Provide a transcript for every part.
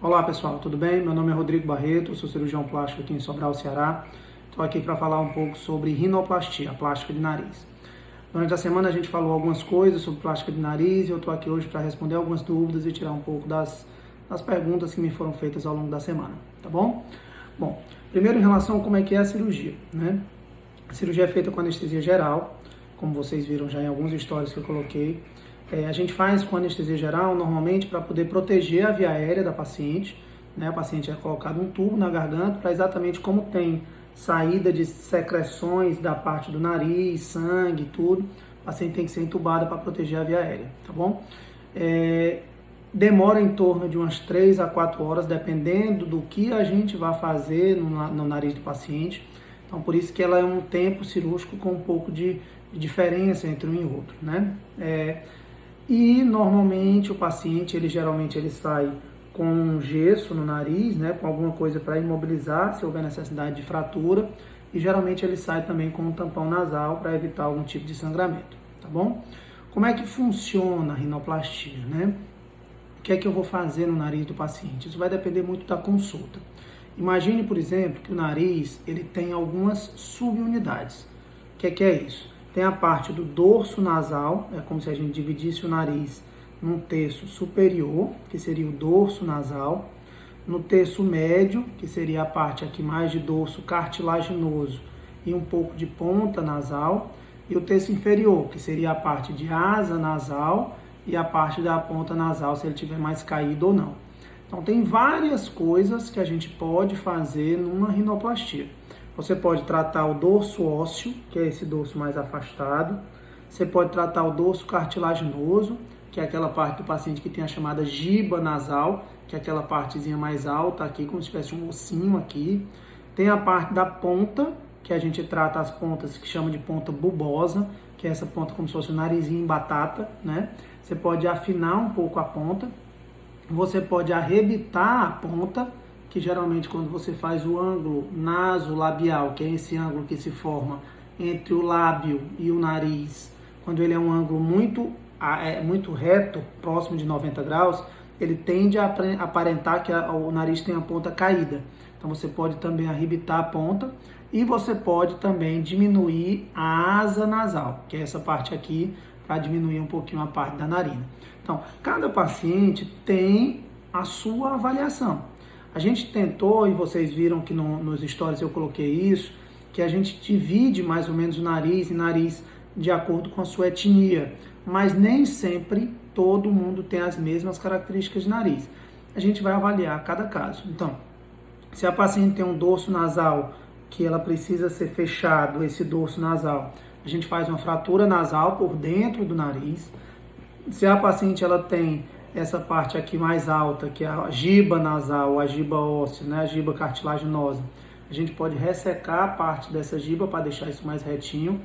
Olá pessoal, tudo bem? Meu nome é Rodrigo Barreto, sou cirurgião plástico aqui em Sobral, Ceará. Estou aqui para falar um pouco sobre rinoplastia, a plástica de nariz. Durante a semana a gente falou algumas coisas sobre plástica de nariz e eu estou aqui hoje para responder algumas dúvidas e tirar um pouco das perguntas que me foram feitas ao longo da semana, tá bom? Bom, primeiro em relação a como é que é a cirurgia, né? A cirurgia é feita com anestesia geral, como vocês viram já em alguns stories que eu coloquei. A gente faz com anestesia geral normalmente para poder proteger a via aérea da paciente, né? A paciente é colocado um tubo na garganta para exatamente como tem saída de secreções da parte do nariz, sangue, tudo, a paciente tem que ser entubada para proteger a via aérea, tá bom? Demora em torno de umas 3 a 4 horas, dependendo do que a gente vai fazer no nariz do paciente. Então, por isso que ela é um tempo cirúrgico com um pouco de diferença entre um e outro, né? E normalmente o paciente, geralmente ele sai com um gesso no nariz, né, com alguma coisa para imobilizar se houver necessidade de fratura, e geralmente ele sai também com um tampão nasal para evitar algum tipo de sangramento, tá bom? Como é que funciona a rinoplastia, né? O que é que eu vou fazer no nariz do paciente? Isso vai depender muito da consulta. Imagine, por exemplo, que o nariz ele tem algumas subunidades. O que é isso? Tem a parte do dorso nasal, é como se a gente dividisse o nariz num terço superior, que seria o dorso nasal, no terço médio, que seria a parte aqui mais de dorso cartilaginoso e um pouco de ponta nasal, e o terço inferior, que seria a parte de asa nasal e a parte da ponta nasal, se ele tiver mais caído ou não. Então tem várias coisas que a gente pode fazer numa rinoplastia. Você pode tratar o dorso ósseo, que é esse dorso mais afastado. Você pode tratar o dorso cartilaginoso, que é aquela parte do paciente que tem a chamada giba nasal, que é aquela partezinha mais alta aqui, como se tivesse um ossinho aqui. Tem a parte da ponta, que a gente trata as pontas que chama de ponta bulbosa, que é essa ponta como se fosse um narizinho em batata, né? Você pode afinar um pouco a ponta. Você pode arrebitar a ponta, que geralmente quando você faz o ângulo nasolabial, que é esse ângulo que se forma entre o lábio e o nariz, quando ele é um ângulo muito reto, próximo de 90 graus, ele tende a aparentar que o nariz tem a ponta caída. Então você pode também arrebitar a ponta e você pode também diminuir a asa nasal, que é essa parte aqui, para diminuir um pouquinho a parte da narina. Então, cada paciente tem a sua avaliação. A gente tentou, e vocês viram que nos stories eu coloquei isso, que a gente divide mais ou menos o nariz de acordo com a sua etnia, mas nem sempre todo mundo tem as mesmas características de nariz. A gente vai avaliar cada caso. Então, se a paciente tem um dorso nasal que ela precisa ser fechado, esse dorso nasal, a gente faz uma fratura nasal por dentro do nariz. Se a paciente ela tem essa parte aqui mais alta, que é a giba nasal, a giba óssea, né, a giba cartilaginosa, a gente pode ressecar a parte dessa giba para deixar isso mais retinho.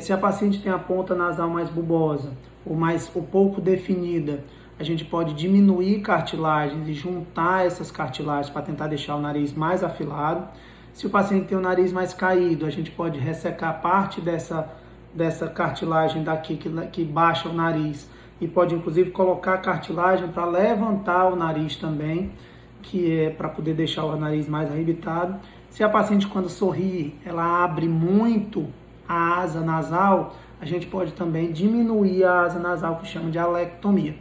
Se a paciente tem a ponta nasal mais bulbosa ou pouco definida, a gente pode diminuir cartilagens e juntar essas cartilagens para tentar deixar o nariz mais afilado. Se o paciente tem o nariz mais caído, a gente pode ressecar parte dessa cartilagem daqui que baixa o nariz e pode inclusive colocar a cartilagem para levantar o nariz também, que é para poder deixar o nariz mais arrebitado. Se a paciente quando sorri, ela abre muito a asa nasal, a gente pode também diminuir a asa nasal, que chama de alectomia.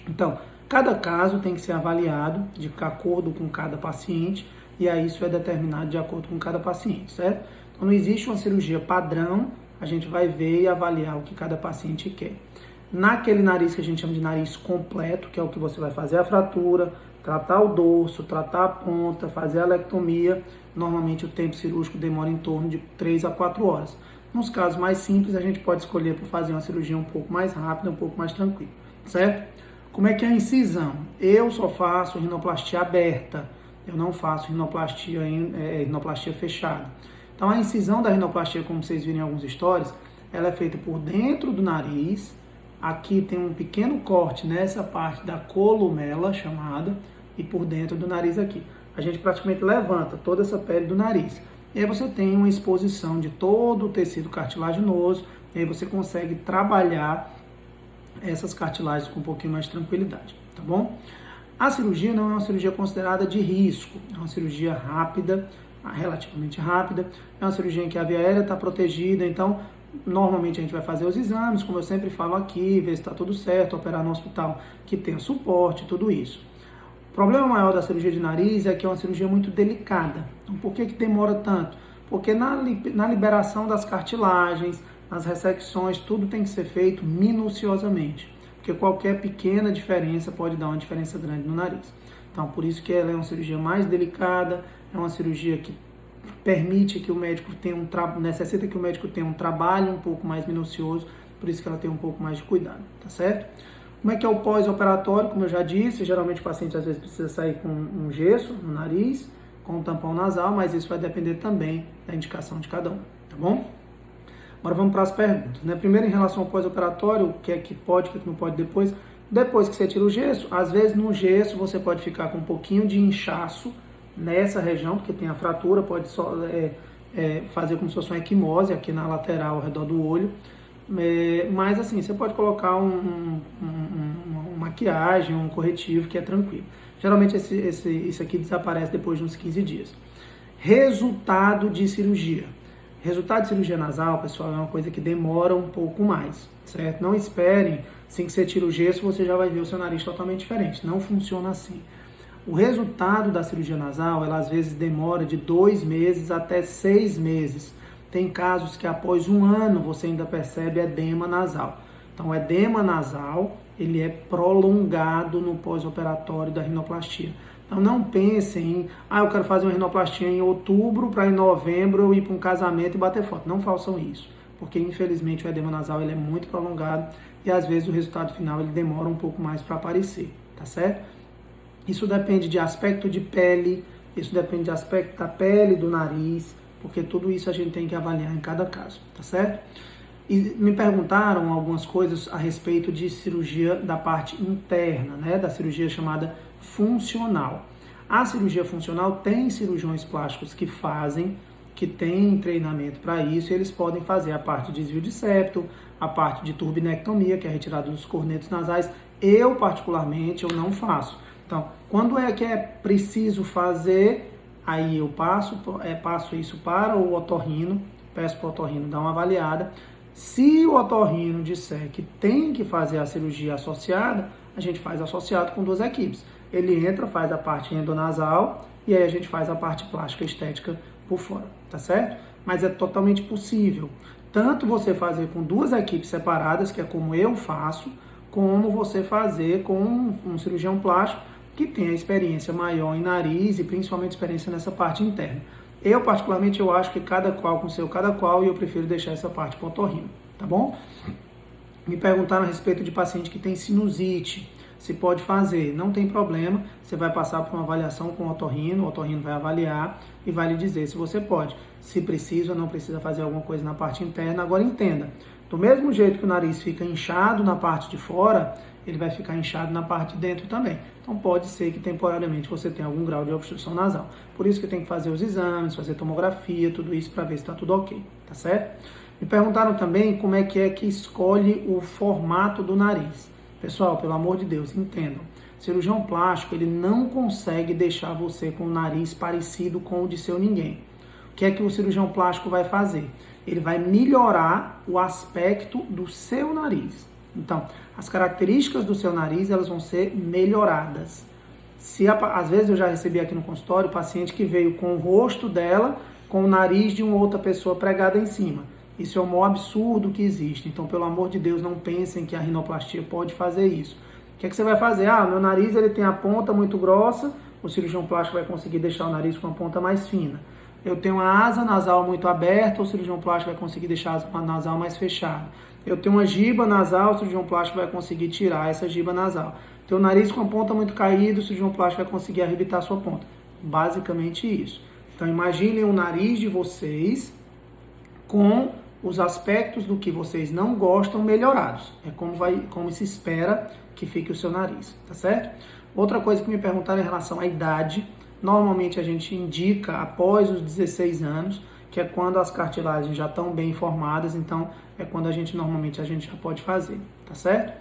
Então, cada caso tem que ser avaliado de acordo com cada paciente, e aí isso é determinado de acordo com cada paciente, certo? Então não existe uma cirurgia padrão, a gente vai ver e avaliar o que cada paciente quer. Naquele nariz que a gente chama de nariz completo, que é o que você vai fazer a fratura, tratar o dorso, tratar a ponta, fazer a alectomia, normalmente o tempo cirúrgico demora em torno de 3 a 4 horas. Nos casos mais simples, a gente pode escolher para fazer uma cirurgia um pouco mais rápida, um pouco mais tranquila, certo? Como é que é a incisão? Eu só faço rinoplastia aberta, eu não faço rinoplastia fechada. Então a incisão da rinoplastia, como vocês viram em alguns stories, ela é feita por dentro do nariz. Aqui tem um pequeno corte nessa parte da columela chamada e por dentro do nariz aqui. A gente praticamente levanta toda essa pele do nariz. E aí você tem uma exposição de todo o tecido cartilaginoso e aí você consegue trabalhar essas cartilagens com um pouquinho mais de tranquilidade, tá bom? A cirurgia não é uma cirurgia considerada de risco, é uma cirurgia rápida, relativamente rápida, é uma cirurgia em que a via aérea está protegida, então normalmente a gente vai fazer os exames, como eu sempre falo aqui, ver se está tudo certo, operar no hospital que tenha suporte, tudo isso. O problema maior da cirurgia de nariz é que é uma cirurgia muito delicada. Então, por que demora tanto? Porque na liberação das cartilagens, nas ressecções, tudo tem que ser feito minuciosamente, porque qualquer pequena diferença pode dar uma diferença grande no nariz. Então, por isso que ela é uma cirurgia mais delicada, é uma cirurgia que permite que o médico necessita que o médico tenha um trabalho um pouco mais minucioso, por isso que ela tem um pouco mais de cuidado, tá certo? Como é que é o pós-operatório? Como eu já disse, geralmente o paciente às vezes precisa sair com um gesso no nariz, com um tampão nasal, mas isso vai depender também da indicação de cada um, tá bom? Agora vamos para as perguntas, né? Primeiro, em relação ao pós-operatório, o que é que pode, o que é que não pode depois. Depois que você tira o gesso, às vezes no gesso você pode ficar com um pouquinho de inchaço nessa região, porque tem a fratura, pode só fazer como se fosse uma equimose aqui na lateral, ao redor do olho. Mas assim, você pode colocar uma maquiagem, um corretivo que é tranquilo. Geralmente isso aqui desaparece depois de uns 15 dias. Resultado de cirurgia. Resultado de cirurgia nasal, pessoal, é uma coisa que demora um pouco mais, certo? Não esperem, assim que você tira o gesso, você já vai ver o seu nariz totalmente diferente. Não funciona assim. O resultado da cirurgia nasal, ela às vezes demora de 2 meses até 6 meses. Tem casos que após 1 ano você ainda percebe edema nasal. Então, o edema nasal, ele é prolongado no pós-operatório da rinoplastia. Então, não pensem em, eu quero fazer uma rinoplastia em outubro para em novembro eu ir para um casamento e bater foto. Não façam isso, porque infelizmente o edema nasal ele é muito prolongado e às vezes o resultado final ele demora um pouco mais para aparecer, tá certo? Isso depende de aspecto de pele, isso depende de aspecto da pele, do nariz, porque tudo isso a gente tem que avaliar em cada caso, tá certo? E me perguntaram algumas coisas a respeito de cirurgia da parte interna, né, da cirurgia chamada funcional. A cirurgia funcional tem cirurgiões plásticos que fazem, que têm treinamento para isso, e eles podem fazer a parte de desvio de septo, a parte de turbinectomia, que é a retirada dos cornetos nasais. Eu, particularmente, eu não faço. Então, quando é que é preciso fazer, aí eu passo isso para o otorrino, peço para o otorrino dar uma avaliada. Se o otorrino disser que tem que fazer a cirurgia associada, a gente faz associado com 2 equipes. Ele entra, faz a parte endonasal e aí a gente faz a parte plástica estética por fora, tá certo? Mas é totalmente possível. Tanto você fazer com 2 equipes separadas, que é como eu faço, como você fazer com um cirurgião plástico que tem a experiência maior em nariz e principalmente experiência nessa parte interna. Eu, particularmente, eu acho que cada qual com seu cada qual e eu prefiro deixar essa parte para o otorrino, tá bom? Me perguntaram a respeito de paciente que tem sinusite, se pode fazer. Não tem problema, você vai passar por uma avaliação com o otorrino vai avaliar e vai lhe dizer se você pode, se precisa ou não precisa fazer alguma coisa na parte interna. Agora entenda, do mesmo jeito que o nariz fica inchado na parte de fora, ele vai ficar inchado na parte de dentro também. Então pode ser que temporariamente você tenha algum grau de obstrução nasal. Por isso que tem que fazer os exames, fazer tomografia, tudo isso para ver se está tudo ok, tá certo? Me perguntaram também como é que escolhe o formato do nariz. Pessoal, pelo amor de Deus, entendam. Cirurgião plástico, ele não consegue deixar você com o nariz parecido com o de seu ninguém. O que é que o cirurgião plástico vai fazer? Ele vai melhorar o aspecto do seu nariz. Então, as características do seu nariz, elas vão ser melhoradas. Às vezes eu já recebi aqui no consultório paciente que veio com o rosto dela, com o nariz de uma outra pessoa pregada em cima. Isso é o maior absurdo que existe. Então, pelo amor de Deus, não pensem que a rinoplastia pode fazer isso. O que é que você vai fazer? Meu nariz ele tem a ponta muito grossa, o cirurgião plástico vai conseguir deixar o nariz com a ponta mais fina. Eu tenho a asa nasal muito aberta, o cirurgião plástico vai conseguir deixar a asa nasal mais fechada. Eu tenho uma giba nasal, o cirurgião plástico vai conseguir tirar essa giba nasal. Tenho o nariz com a ponta muito caída, o cirurgião plástico vai conseguir arrebitar a sua ponta. Basicamente isso. Então imaginem o nariz de vocês com os aspectos do que vocês não gostam melhorados. É como se espera que fique o seu nariz, tá certo? Outra coisa que me perguntaram em relação à idade, normalmente a gente indica após os 16 anos, que é quando as cartilagens já estão bem formadas, então é quando normalmente a gente já pode fazer, tá certo?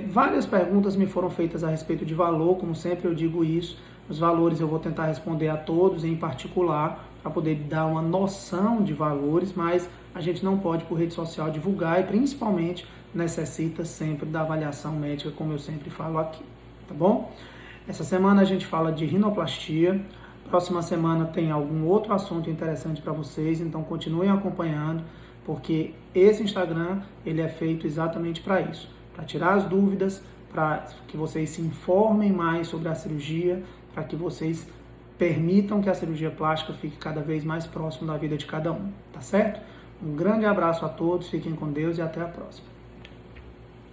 Várias perguntas me foram feitas a respeito de valor, como sempre eu digo isso. Os valores eu vou tentar responder a todos em particular, para poder dar uma noção de valores, mas a gente não pode por rede social divulgar e principalmente necessita sempre da avaliação médica, como eu sempre falo aqui, tá bom? Essa semana a gente fala de rinoplastia. Próxima semana tem algum outro assunto interessante para vocês, então continuem acompanhando, porque esse Instagram ele é feito exatamente para isso, para tirar as dúvidas, para que vocês se informem mais sobre a cirurgia, para que vocês permitam que a cirurgia plástica fique cada vez mais próximo da vida de cada um, tá certo? Um grande abraço a todos, fiquem com Deus e até a próxima.